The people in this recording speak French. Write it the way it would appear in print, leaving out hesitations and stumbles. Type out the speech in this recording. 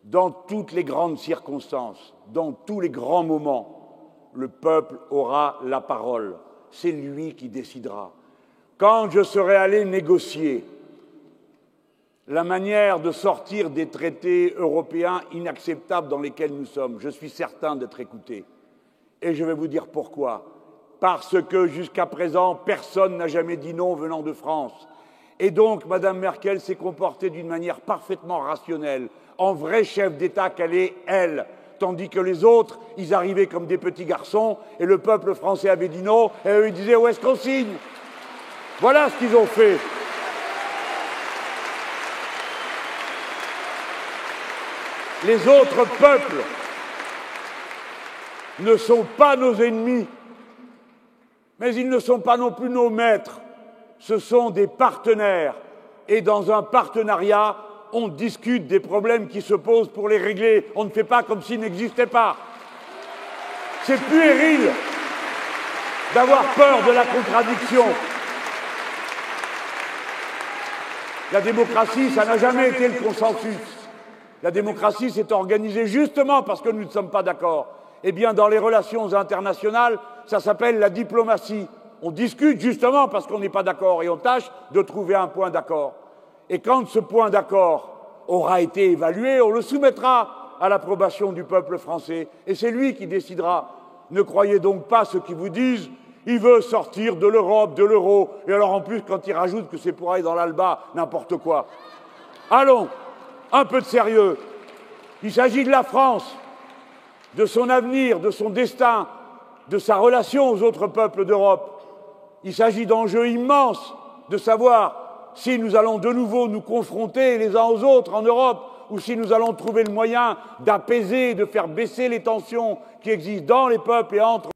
Dans toutes les grandes circonstances, dans tous les grands moments, le peuple aura la parole. C'est lui qui décidera. Quand je serai allé négocier la manière de sortir des traités européens inacceptables dans lesquels nous sommes, je suis certain d'être écouté. Et je vais vous dire pourquoi. Parce que jusqu'à présent, personne n'a jamais dit non venant de France. Et donc, Mme Merkel s'est comportée d'une manière parfaitement rationnelle, en vrai chef d'État qu'elle est, elle. Tandis que les autres, ils arrivaient comme des petits garçons, et le peuple français avait dit non, et eux, ils disaient « où est-ce qu'on signe ?» Voilà ce qu'ils ont fait. Les autres peuples ne sont pas nos ennemis, mais ils ne sont pas non plus nos maîtres. Ce sont des partenaires. Et dans un partenariat, on discute des problèmes qui se posent pour les régler. On ne fait pas comme s'ils n'existaient pas. C'est puéril d'avoir peur de la contradiction. La démocratie, ça n'a jamais été le consensus. La démocratie s'est organisée justement parce que nous ne sommes pas d'accord. Eh bien, dans les relations internationales, ça s'appelle la diplomatie. On discute justement parce qu'on n'est pas d'accord et on tâche de trouver un point d'accord. Et quand ce point d'accord aura été évalué, on le soumettra à l'approbation du peuple français. Et c'est lui qui décidera. Ne croyez donc pas ceux qui vous disent « il veut sortir de l'Europe, de l'euro ». Et alors en plus, quand il rajoute que c'est pour aller dans l'Alba, n'importe quoi. Allons, un peu de sérieux. Il s'agit de la France, de son avenir, de son destin, de sa relation aux autres peuples d'Europe. Il s'agit d'enjeux immenses, de savoir si nous allons de nouveau nous confronter les uns aux autres en Europe ou si nous allons trouver le moyen d'apaiser, de faire baisser les tensions qui existent dans les peuples et entre